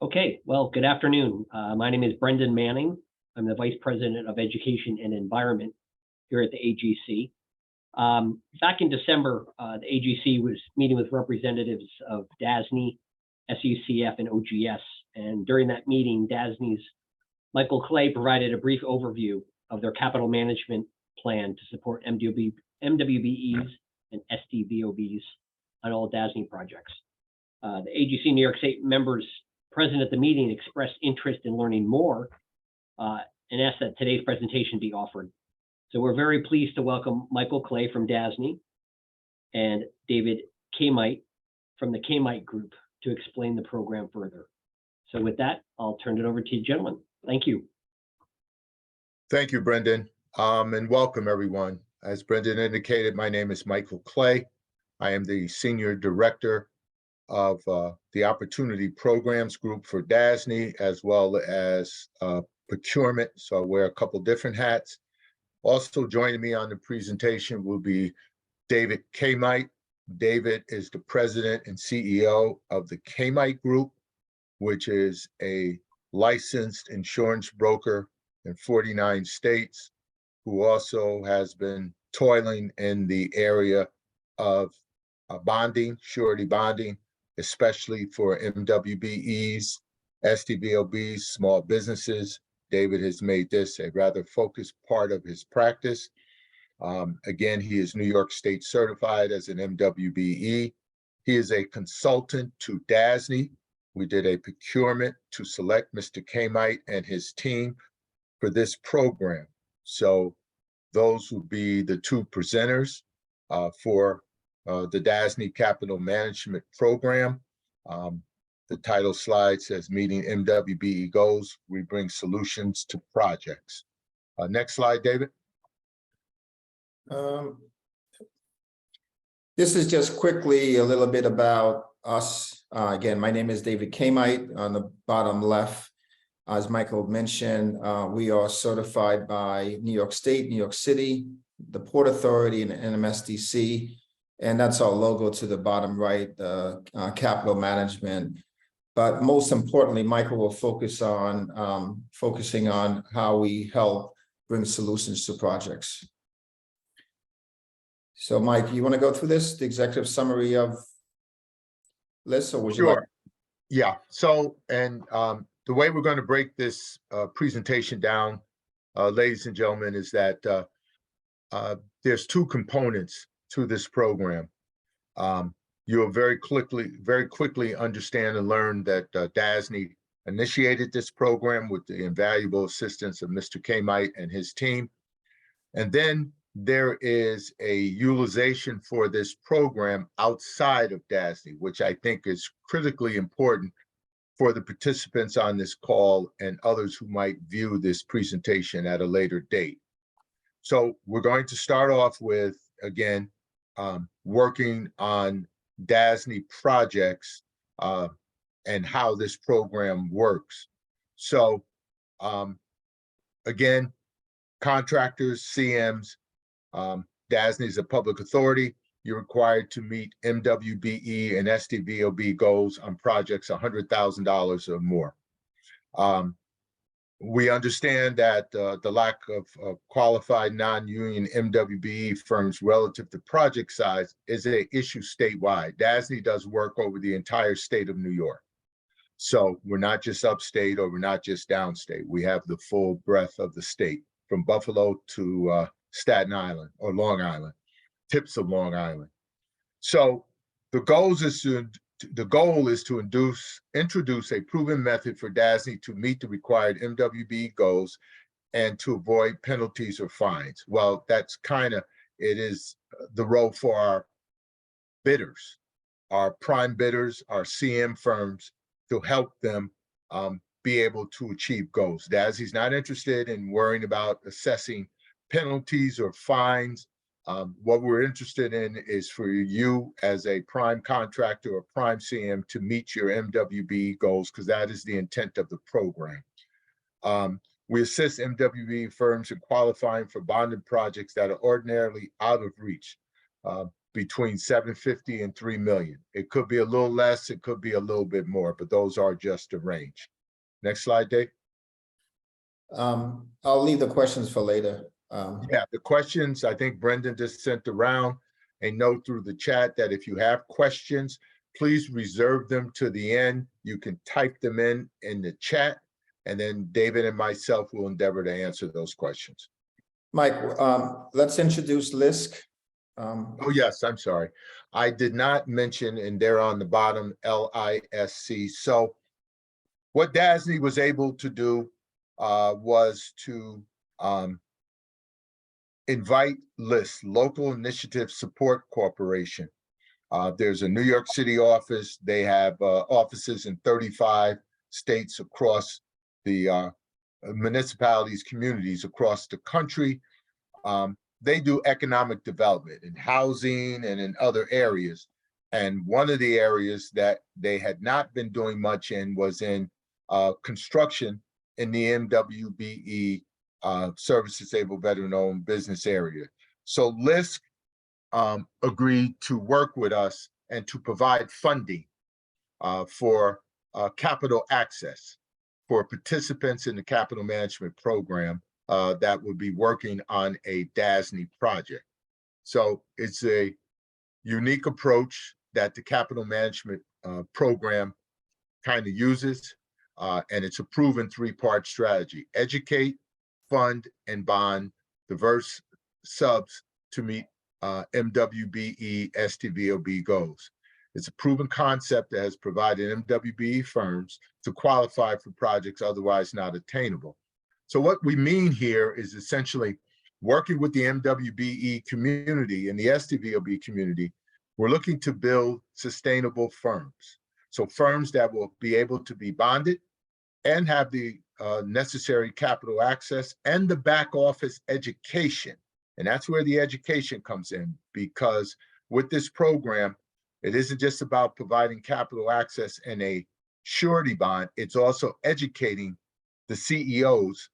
Okay, well, good afternoon. My name is Brendan Manning. I'm the Vice President of Education and Environment here at the AGC. Back in December, the AGC was meeting with representatives of DASNY, SUCF, and OGS. And during that meeting, DASNY's Michael Clay provided a brief overview of their capital management plan to support MWBEs and SDVOBs on all DASNY projects. The AGC New York State members present at the meeting expressed interest in learning more and asked that today's presentation be offered. So we're very pleased to welcome Michael Clay from DASNY and David Kamite from the Kamite Group to explain the program further. So with that, I'll turn it over to you, gentlemen. Thank you. Thank you, Brendan, and welcome everyone. As Brendan indicated, my name is Michael Clay. I am the Senior Director of the Opportunity Programs Group for DASNY, as well as procurement. So I wear a couple different hats. Also joining me on the presentation will be David Kamite. David is the President and CEO of the Kamite Group, which is a licensed insurance broker in 49 states, who also has been toiling in the area of bonding, surety bonding, especially for MWBEs, SDVOBs, small businesses. David has made this a rather focused part of his practice. Again, he is New York State certified as an MWBE. He is a consultant to DASNY. We did a procurement to select Mr. Kamite and his team for this program. So those would be the two presenters for the DASNY Capital Management Program. The title slide says Meeting MWBE Goals, We Bring Solutions to Projects. Next slide, David. This is just quickly a little bit about us. Again, my name is David Kamite. On the bottom left, as Michael mentioned, we are certified by New York State, New York City, the Port Authority, and NMSDC. And that's our logo to the bottom right, capital management. But most importantly, Michael will focusing on how we help bring solutions to projects. So Mike, you want to go through this, the executive summary of this, or would you like? Yeah, so, and the way we're going to break this presentation down, ladies and gentlemen, is that there's two components to this program. You'll very quickly understand and learn that DASNY initiated this program with the invaluable assistance of Mr. Kamite and his team. And then there is a utilization for this program outside of DASNY, which I think is critically important for the participants on this call and others who might view this presentation at a later date. So we're going to start off with, again, working on DASNY projects and how this program works. So again, contractors, CMs, DASNY is a public authority. You're required to meet MWBE and SDVOB goals on projects $100,000 or more. We understand that the lack of qualified non-union MWBE firms relative to project size is an issue statewide. DASNY does work over the entire state of New York. So we're not just upstate or we're not just downstate. We have the full breadth of the state, from Buffalo to Staten Island or Long Island, tips of Long Island. So the goal is to introduce a proven method for DASNY to meet the required MWBE goals and to avoid penalties or fines. Well, that's it is the role for our bidders, our prime bidders, our CM firms, to help them be able to achieve goals. DASNY's not interested in worrying about assessing penalties or fines. What we're interested in is for you as a prime contractor or prime CM to meet your MWBE goals, because that is the intent of the program. We assist MWBE firms in qualifying for bonded projects that are ordinarily out of reach. between 750 and 3 million. It could be a little less, it could be a little bit more, but those are just a range. Next slide, Dave. I'll leave the questions for later. Yeah, the questions, I think Brendan just sent around a note through the chat that if you have questions, please reserve them to the end. You can type them in the chat, and then David and myself will endeavor to answer those questions. Mike, let's introduce LISC. Oh, yes, I'm sorry. I did not mention, and they're on the bottom, LISC. So what DASNY was able to do was to invite LISC, Local Initiative Support Corporation. There's a New York City office. They have offices in 35 states across the municipalities, communities across the country. They do economic development in housing and in other areas. And one of the areas that they had not been doing much in was in construction in the MWBE Service Disabled Veteran-Owned Business area. So LISC agreed to work with us and to provide funding for capital access for participants in the capital management program that would be working on a DASNY project. So it's a unique approach that the capital management program kind of uses, and it's a proven three-part strategy: educate, fund, and bond diverse subs to meet MWBE STVOB goals. It's a proven concept that has provided MWBE firms to qualify for projects otherwise not attainable. So what we mean here is essentially working with the MWBE community and the STVOB community. We're looking to build sustainable firms. So firms that will be able to be bonded and have the necessary capital access and the back office education. And that's where the education comes in, because with this program, it isn't just about providing capital access and a surety bond, it's also educating the CEOs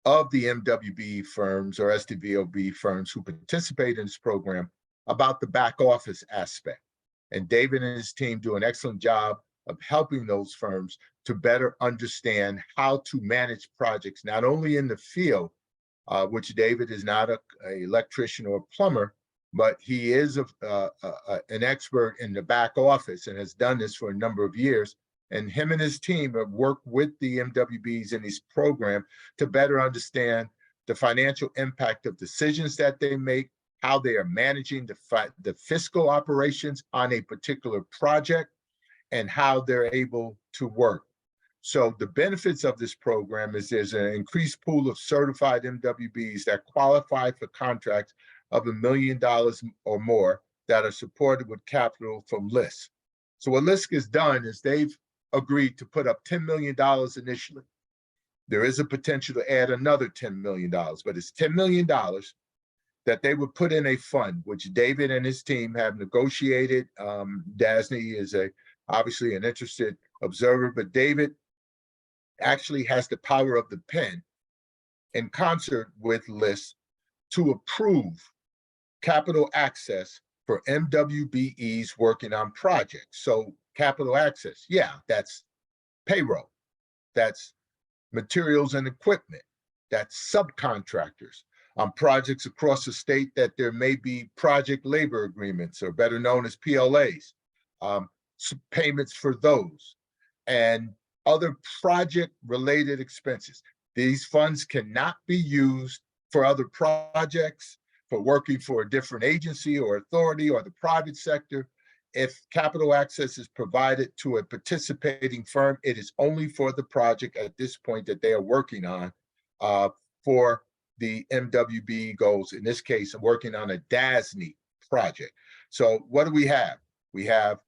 of the MWBE firms or STVOB firms who participate in this program about the back office aspect. And David and his team do an excellent job of helping those firms to better understand how to manage projects, not only in the field, which David is not an electrician or plumber, but he is an expert in the back office and has done this for a number of years. And him and his team have worked with the MWBs in this program to better understand the financial impact of decisions that they make, how they are managing the fiscal operations on a particular project, and how they're able to work. So the benefits of this program is there's an increased pool of certified MWBs that qualify for contracts of $1 million or more that are supported with capital from LISC. So what LISC has done is they've agreed to put up $10 million initially. There is a potential to add another $10 million, but it's $10 million that they would put in a fund, which David and his team have negotiated. DASNY is obviously an interested observer, but David actually has the power of the pen in concert with LISC to approve capital access for MWBEs working on projects. So capital access, yeah, that's payroll, that's materials and equipment, that's subcontractors on projects across the state that there may be project labor agreements, or better known as PLAs, payments for those, and other project-related expenses. These funds cannot be used for other projects, for working for a different agency or authority or the private sector. If capital access is provided to a participating firm, it is only for the project at this point that they are working on for the MWB goals. In this case, I'm working on a DASNY project. So what do we have? We have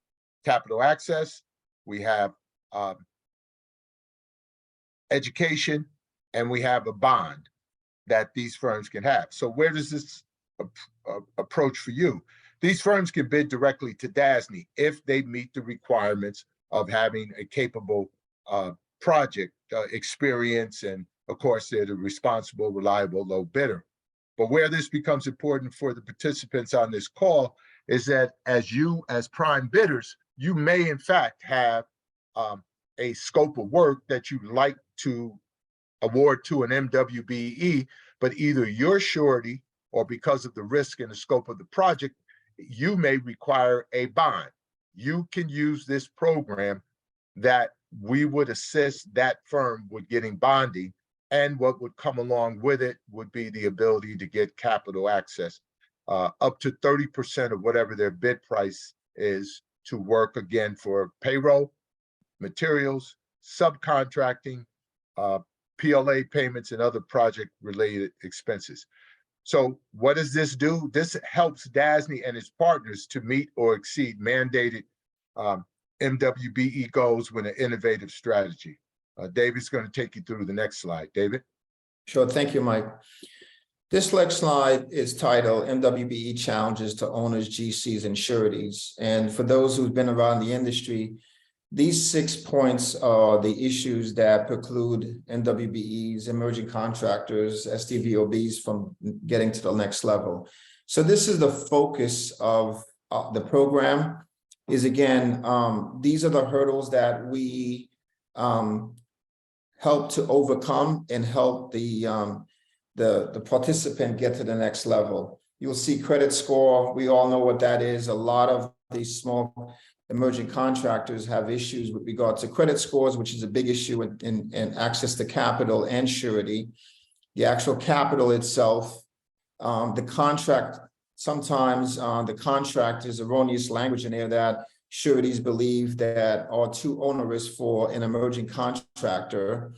capital access, we have education, and we have a bond that these firms can have. So where does this approach for you? These firms can bid directly to DASNY if they meet the requirements of having a capable project experience, and of course, they're the responsible, reliable, low bidder. But where this becomes important for the participants on this call is that as prime bidders, you may in fact have a scope of work that you'd like to award to an MWBE, but either your surety or because of the risk and the scope of the project, you may require a bond. You can use this program that we would assist that firm with getting bonding, and what would come along with it would be the ability to get capital access, up to 30% of whatever their bid price is to work again for payroll, materials, subcontracting, PLA payments, and other project-related expenses. So what does this do? This helps DASNY and its partners to meet or exceed mandated MWBE goals with an innovative strategy. David's going to take you through the next slide. David? Sure. Thank you, Mike. This next slide is titled MWBE Challenges to Owners, GCs, and Sureties. And for those who've been around the industry, these 6 points are the issues that preclude MWBEs, emerging contractors, SDVOBs from getting to the next level. So this is the focus of the program. Is again, these are the hurdles that we help to overcome and help the participant get to the next level. You'll see credit score. We all know what that is. A lot of these small emerging contractors have issues with regard to credit scores, which is a big issue in access to capital and surety. The actual capital itself, the contract, sometimes the contract is erroneous language in there that sureties believe that are too onerous for an emerging contractor.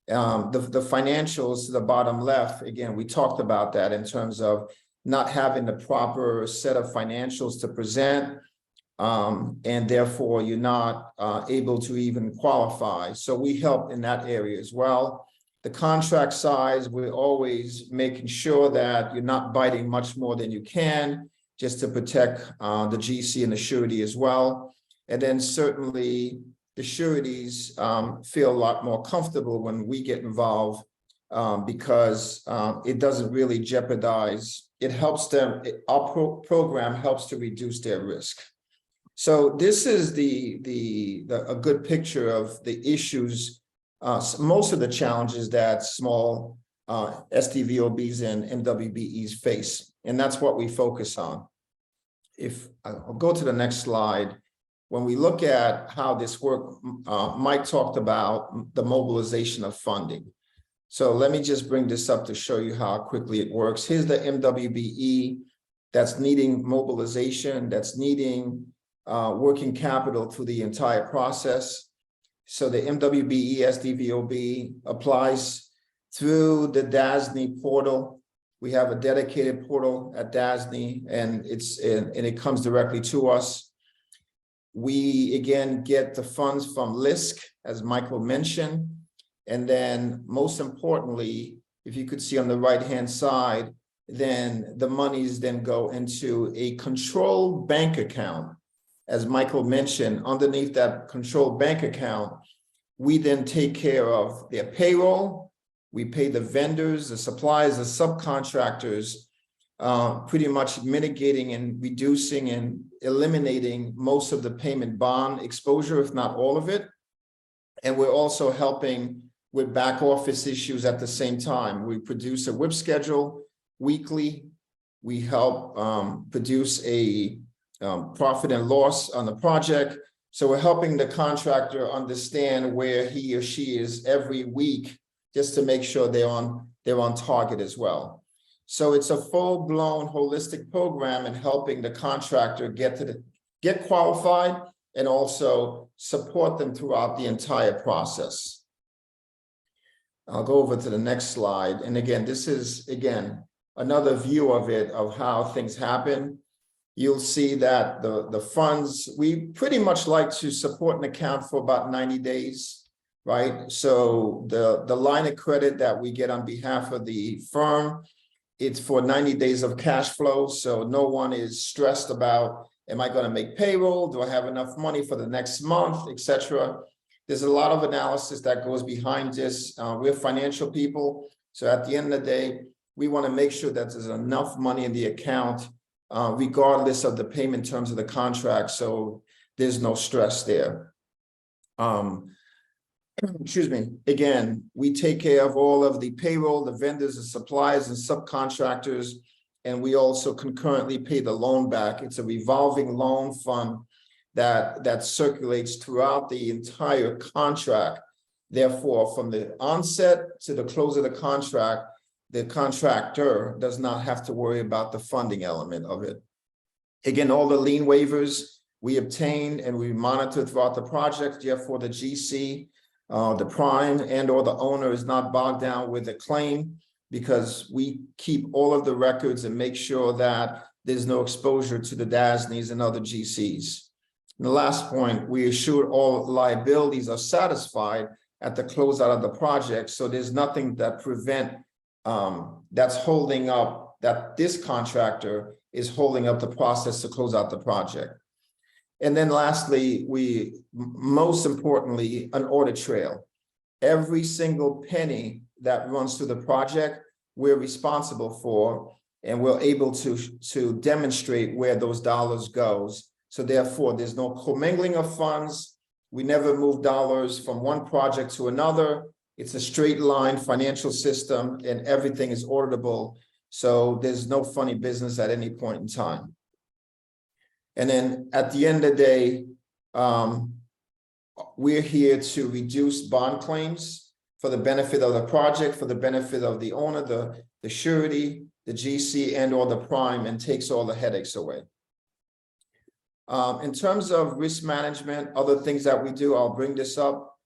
The financials to the bottom left, again, we talked about that in terms of not having the proper set of financials to present, and therefore you're not able to even qualify. So we help in that area as well. The contract size, we're always making sure that you're not biting much more than you can, just to protect the GC and the surety as well. And then certainly the sureties feel a lot more comfortable when we get involved because it doesn't really jeopardize. It helps them, our program helps to reduce their risk. So this is a good picture of the issues, most of the challenges that small SDVOBs and MWBEs face, and that's what we focus on. If I'll go to the next slide, when we look at how this works, Mike talked about the mobilization of funding. So let me just bring this up to show you how quickly it works. Here's the MWBE that's needing mobilization, that's needing working capital through the entire process. So the MWBE SDVOB applies through the DASNY portal. We have a dedicated portal at DASNY, and it comes directly to us. We again get the funds from LISC, as Michael mentioned, and then most importantly, if you could see on the right-hand side, then the monies then go into a controlled bank account. As Michael mentioned, underneath that controlled bank account, we then take care of their payroll. We pay the vendors, the suppliers, the subcontractors, pretty much mitigating and reducing and eliminating most of the payment bond exposure, if not all of it. And we're also helping with back office issues at the same time. We produce a WIP schedule weekly. We help produce a profit and loss on the project. So we're helping the contractor understand where he or she is every week, just to make sure they're on target as well. So it's a full-blown holistic program in helping the contractor get qualified and also support them throughout the entire process. I'll go over to the next slide. And again, this is, again, another view of it, of how things happen. You'll see that the funds, we pretty much like to support an account for about 90 days, right? So the line of credit that we get on behalf of the firm, it's for 90 days of cash flow. So no one is stressed about, am I going to make payroll? Do I have enough money for the next month, etc. There's a lot of analysis that goes behind this. We're financial people. So at the end of the day, we want to make sure that there's enough money in the account regardless of the payment terms of the contract. So there's no stress there. Excuse me, again, we take care of all of the payroll, the vendors, the suppliers and subcontractors, and we also concurrently pay the loan back. It's a revolving loan fund that circulates throughout the entire contract. Therefore, from the onset to the close of the contract, the contractor does not have to worry about the funding element of it. Again, all the lien waivers we obtain and we monitor throughout the project. Therefore, the GC, the prime and or the owner is not bogged down with a claim, because we keep all of the records and make sure that there's no exposure to the DASNYs and other GCs. And the last point, we assure all liabilities are satisfied at the closeout of the project. So there's nothing that that's holding up, that this contractor is holding up the process to close out the project. And then lastly, most importantly, an audit trail. Every single penny that runs through the project, we're responsible for, and we're able to demonstrate where those dollars goes. So therefore, there's no commingling of funds. We never move dollars from one project to another. It's a straight line financial system and everything is auditable. So there's no funny business at any point in time. And then at the end of the day, we're here to reduce bond claims for the benefit of the project, for the benefit of the owner, the surety, the GC, and or the prime, and takes all the headaches away. In terms of risk management, other things that we do, I'll bring this up,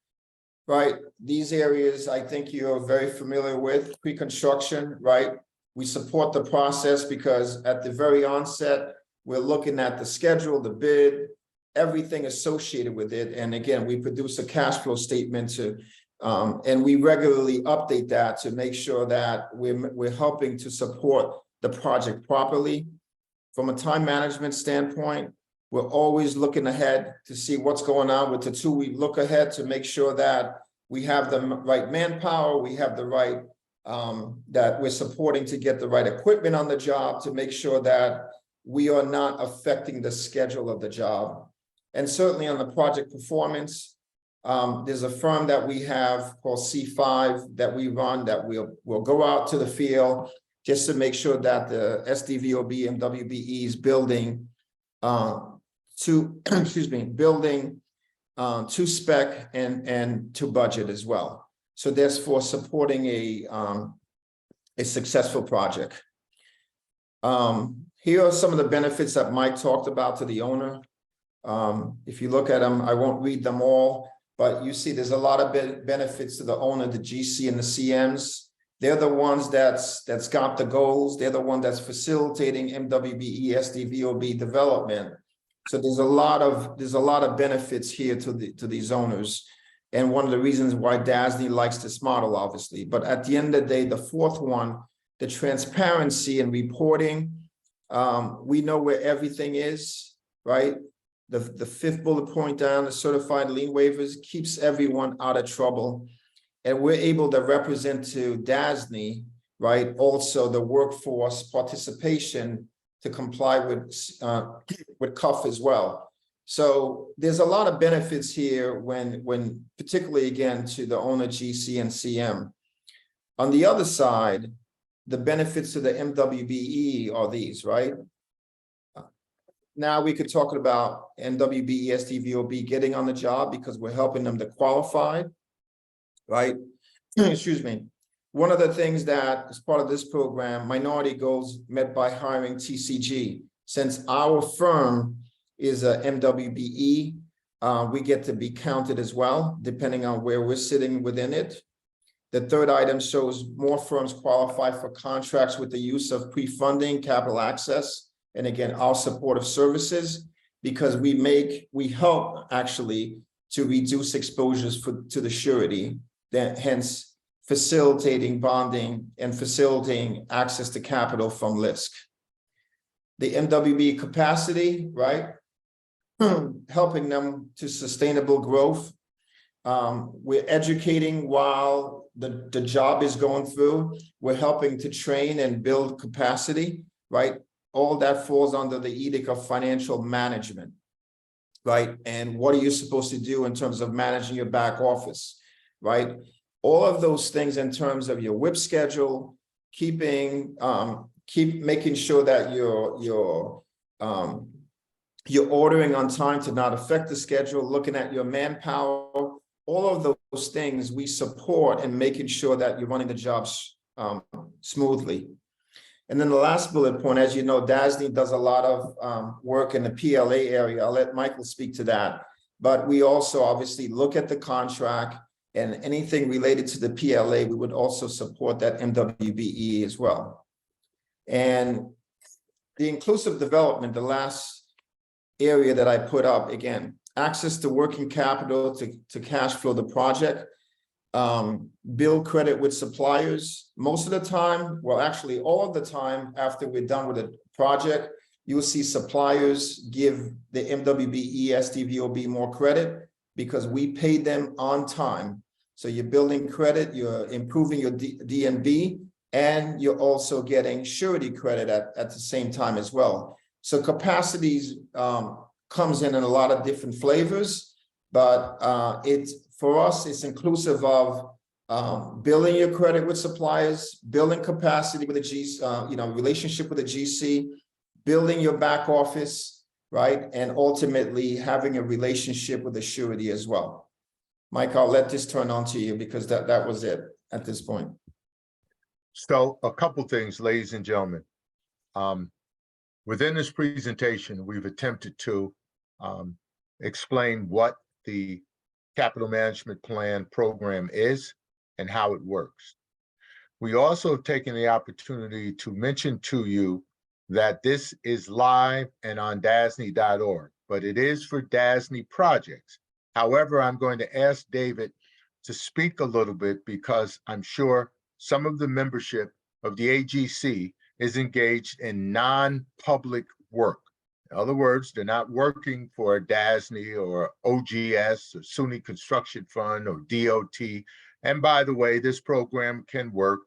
right? These areas I think you're very familiar with, pre-construction, right? We support the process because at the very onset, we're looking at the schedule, the bid, everything associated with it. And again, we produce a cash flow statement and we regularly update that to make sure that we're helping to support the project properly. From a time management standpoint, we're always looking ahead to see what's going on with the tool. We look ahead to make sure that we have the right manpower, we have the right, that we're supporting to get the right equipment on the job, to make sure that we are not affecting the schedule of the job. And certainly on the project performance, there's a firm that we have called C5 that we run, that we'll go out to the field just to make sure that the SDVOB MWBE is building building to spec and to budget as well. So therefore supporting a successful project. Here are some of the benefits that Mike talked about to the owner. If you look at them, I won't read them all, but you see there's a lot of benefits to the owner, the GC and the CMs. They're the ones that's got the goals. They're the one that's facilitating MWBE SDVOB development. So there's a lot of benefits here to these owners. And one of the reasons why DASNY likes this model, obviously. But at the end of the day, the fourth one, the transparency and reporting. We know where everything is, right? The fifth bullet point down, the certified lien waivers, keeps everyone out of trouble. And we're able to represent to DASNY, right, also the workforce participation to comply with CUF as well. So there's a lot of benefits here when particularly again to the owner, GC and CM. On the other side, the benefits to the MWBE are these, right? Now we could talk about MWBE SDVOB getting on the job because we're helping them to qualify, right? Excuse me. One of the things that is part of this program, minority goals met by hiring TCG. Since our firm is a MWBE, we get to be counted as well, depending on where we're sitting within it. The third item shows more firms qualify for contracts with the use of pre-funding, capital access, and again, our supportive services, because we help actually to reduce exposures to the surety, hence facilitating bonding and facilitating access to capital from LISC. The MWB capacity, right? Helping them to sustainable growth. We're educating while the job is going through. We're helping to train and build capacity, right? all that falls under the edict of financial management, right? And what are you supposed to do in terms of managing your back office, right? All of those things in terms of your WIP schedule, keep making sure that you're ordering on time to not affect the schedule, looking at your manpower, all of those things we support and making sure that you're running the jobs smoothly. And then the last bullet point, as you know, DASNY does a lot of work in the PLA area. I'll let Michael speak to that. But we also obviously look at the contract, and anything related to the PLA, we would also support that MWBE as well. And the inclusive development, the last area that I put up, again, access to working capital to cash flow the project, bill credit with suppliers. Most of the time, well, actually all of the time after we're done with a project, you'll see suppliers give the MWBE SDVOB more credit because we paid them on time. So you're building credit, you're improving your DNB, and you're also getting surety credit at the same time as well. So capacities comes in a lot of different flavors, but for us, it's inclusive of building your credit with suppliers, building capacity with a relationship with a GC, building your back office, right? And ultimately having a relationship with a surety as well. Mike, I'll let this turn on to you because that was it at this point. So a couple things, ladies and gentlemen. Within this presentation, we've attempted to explain what the capital management plan program is and how it works. We also have taken the opportunity to mention to you that this is live and on DASNY.org, but it is for DASNY projects. However, I'm going to ask David to speak a little bit because I'm sure some of the membership of the AGC is engaged in non-public work. In other words, they're not working for DASNY or OGS or SUNY Construction Fund or DOT. And by the way, this program can work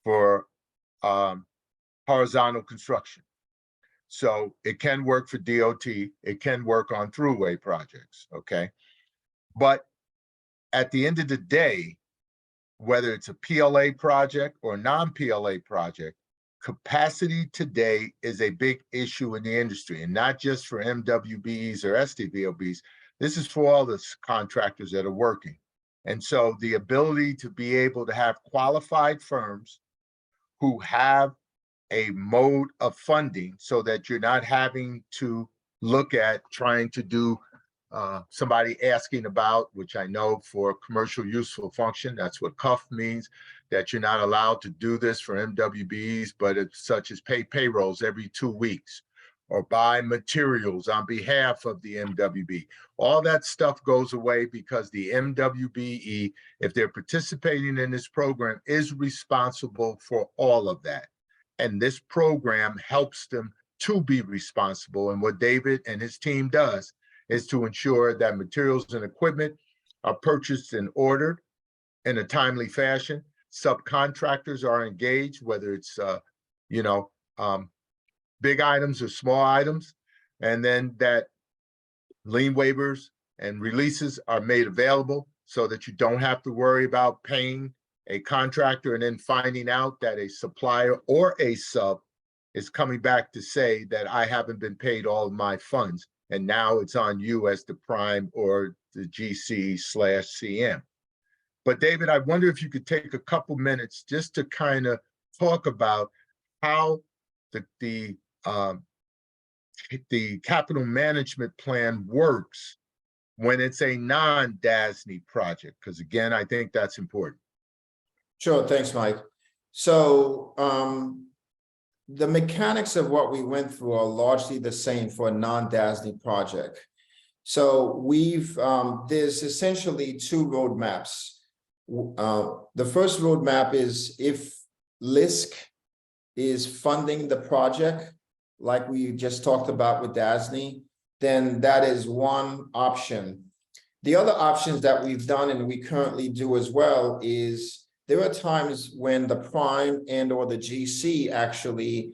for horizontal construction. So it can work for DOT, it can work on throughway projects, okay? But at the end of the day, whether it's a PLA project or non-PLA project, capacity today is a big issue in the industry, and not just for MWBEs or SDVOBs. This is for all the contractors that are working. And so the ability to be able to have qualified firms who have a mode of funding so that you're not having to look at trying to do somebody asking about, which I know for commercial useful function, that's what CUF means, that you're not allowed to do this for MWBs, but it's such as pay payrolls every 2 weeks or buy materials on behalf of the MWB. All that stuff goes away because the MWBE, if they're participating in this program, is responsible for all of that. And this program helps them to be responsible. And what David and his team does is to ensure that materials and equipment are purchased and ordered in a timely fashion. Subcontractors are engaged, whether it's, big items or small items, and then that lien waivers and releases are made available so that you don't have to worry about paying a contractor and then finding out that a supplier or a sub is coming back to say that I haven't been paid all of my funds. And now it's on you as the prime or the GC/CM. But David, I wonder if you could take a couple minutes just to kind of talk about how the capital management plan works when it's a non-DASNY project, because again, I think that's important. Sure, thanks, Mike. So the mechanics of what we went through are largely the same for a non-DASNY project. So there's essentially two roadmaps. The first roadmap is if LISC is funding the project, like we just talked about with DASNY, then that is one option. The other options that we've done and we currently do as well is there are times when the prime and or the GC actually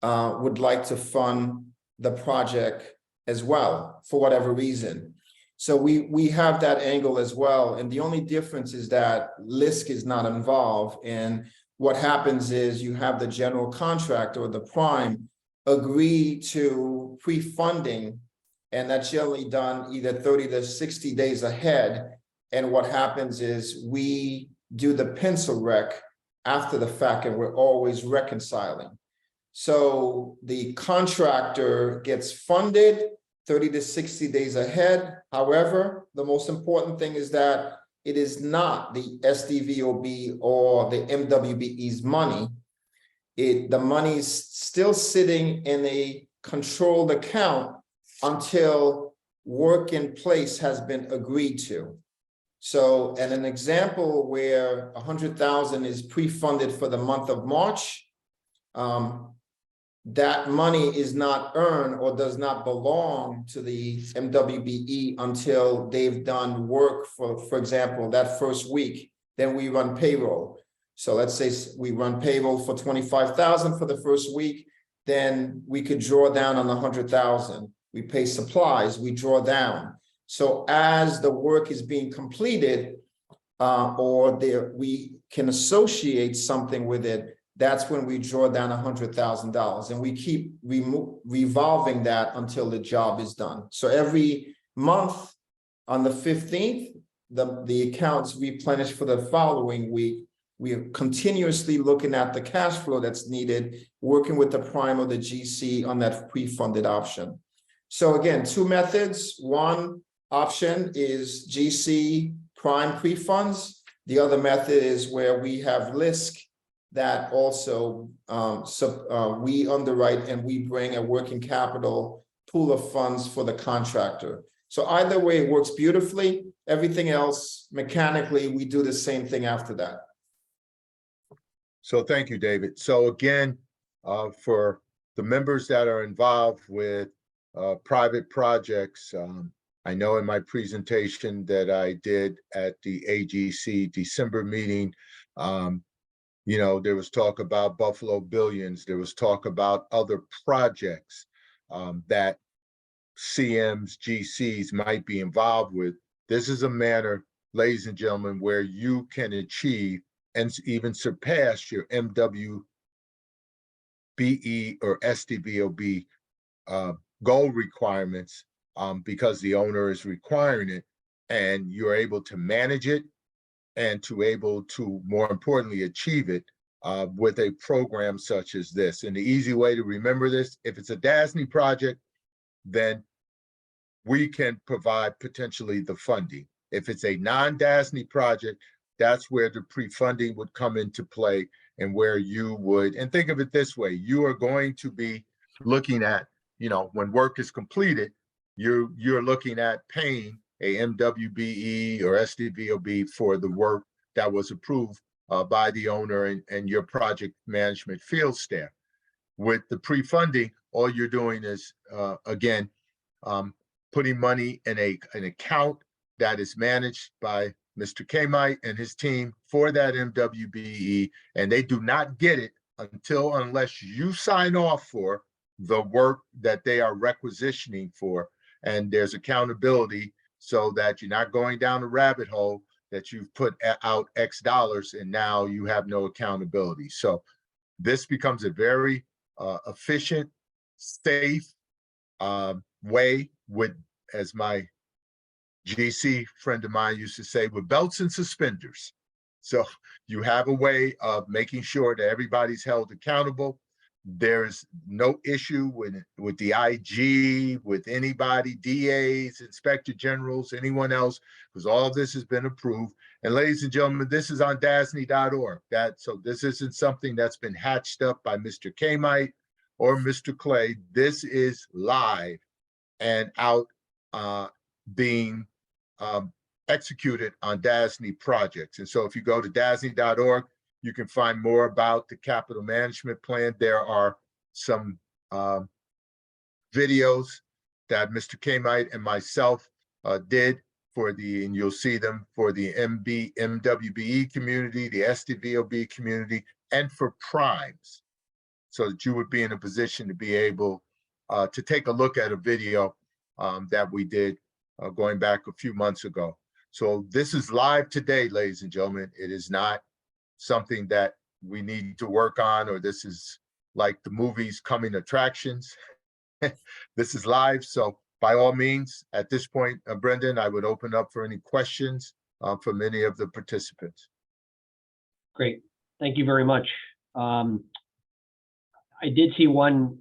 would like to fund the project as well, for whatever reason. So we have that angle as well. And the only difference is that LISC is not involved. And what happens is you have the general contractor or the prime agree to pre-funding, and that's generally done either 30 to 60 days ahead. And what happens is we do the pencil rec after the fact, and we're always reconciling. So the contractor gets funded 30 to 60 days ahead. However, the most important thing is that it is not the SDVOB or the MWBE's money. The money is still sitting in a controlled account until work in place has been agreed to. So, and an example where 100,000 is pre-funded for the month of March, that money is not earned or does not belong to the MWBE until they've done work for example, that first week. Then we run payroll. So let's say we run payroll for 25,000 for the first week, then we could draw down on the 100,000. We pay supplies, we draw down. So as the work is being completed, we can associate something with it, that's when we draw down $100,000, and we keep revolving that until the job is done. So every month on the 15th, the accounts replenish for the following week. We are continuously looking at the cash flow that's needed, working with the prime or the GC on that pre-funded option. So again, two methods. One option is GC prime pre-funds. The other method is where we have LISC that also we underwrite and we bring a working capital pool of funds for the contractor. So either way, it works beautifully. Everything else, mechanically, we do the same thing after that. So thank you, David. So again, for the members that are involved with private projects, I know in my presentation that I did at the AGC December meeting, you know, there was talk about Buffalo Billions. There was talk about other projects that CMs, GCs might be involved with. This is a manner, ladies and gentlemen, where you can achieve and even surpass your MWBE or SDVOB goal requirements because the owner is requiring it, and you're able to manage it and to able to, more importantly, achieve it with a program such as this. And the easy way to remember this, if it's a DASNY project, then we can provide potentially the funding. If it's a non-DASNY project, that's where the pre-funding would come into play, and where you would, and think of it this way, you are going to be looking at, you know, when work is completed, you're looking at paying a MWBE or SDVOB for the work that was approved by the owner and your project management field staff. With the pre-funding, all you're doing is, again, putting money in an account that is managed by Mr. Kamite and his team for that MWBE, and they do not get it unless you sign off for the work that they are requisitioning for. And there's accountability so that you're not going down a rabbit hole that you've put out X dollars and now you have no accountability. So this becomes a very efficient, safe way with, as my GC friend of mine used to say, with belts and suspenders. So you have a way of making sure that everybody's held accountable. There's no issue with the IG, with anybody, DAs, inspector generals, anyone else, because all of this has been approved. And ladies and gentlemen, this is on DASNY.org. So this isn't something that's been hatched up by Mr. Kamite or Mr. Clay. This is live and out being executed on DASNY projects. And so if you go to DASNY.org, you can find more about the capital management plan. There are some videos that Mr. Kamite and myself did for the, and you'll see them for the MWBE community, the SDVOB community, and for primes. so that you would be in a position to be able to take a look at a video that we did going back a few months ago. So this is live today, ladies and gentlemen. It is not something that we need to work on, or this is like the movies coming attractions. This is live. So by all means, at this point, Brendan, I would open up for any questions from any of the participants. Great. Thank you very much. I did see one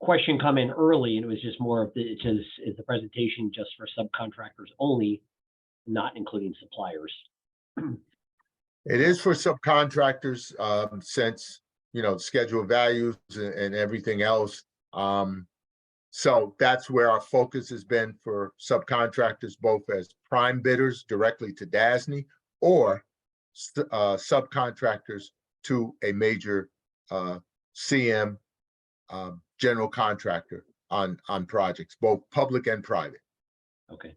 question come in early, and it was just more of the, it says, is the presentation just for subcontractors only, not including suppliers? It is for subcontractors, since, you know, schedule values and everything else. So that's where our focus has been for subcontractors, both as prime bidders directly to DASNY or subcontractors to a major CM general contractor on projects, both public and private. Okay.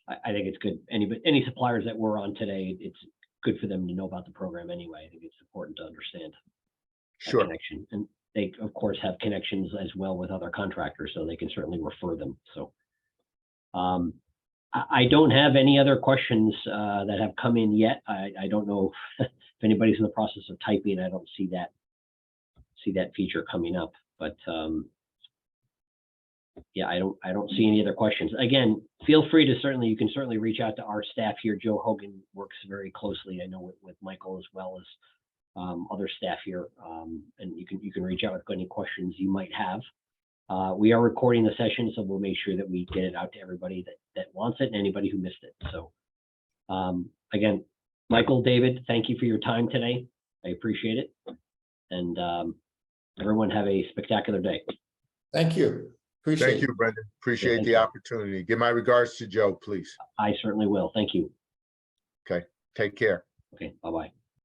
I think it's good. Any suppliers that we're on today, it's good for them to know about the program anyway. I think it's important to understand that Sure. connection. And they, of course, have connections as well with other contractors, so they can certainly refer them. So I don't have any other questions that have come in yet. I don't know if anybody's in the process of typing. I don't see that feature coming up, but yeah, I don't see any other questions. Again, feel free to you can certainly reach out to our staff here. Joe Hogan works very closely, I know, with Michael, as well as other staff here, and you can reach out with any questions you might have. We are recording the session, so we'll make sure that we get it out to everybody that wants it and anybody who missed it. So again, Michael, David, thank you for your time today. I appreciate it. And everyone have a spectacular day. Thank you. Appreciate it. Thank you, Brendan. Appreciate thank the you. opportunity. Give my regards to Joe, please. I certainly will. Thank you. Okay, take care. Okay, bye-bye.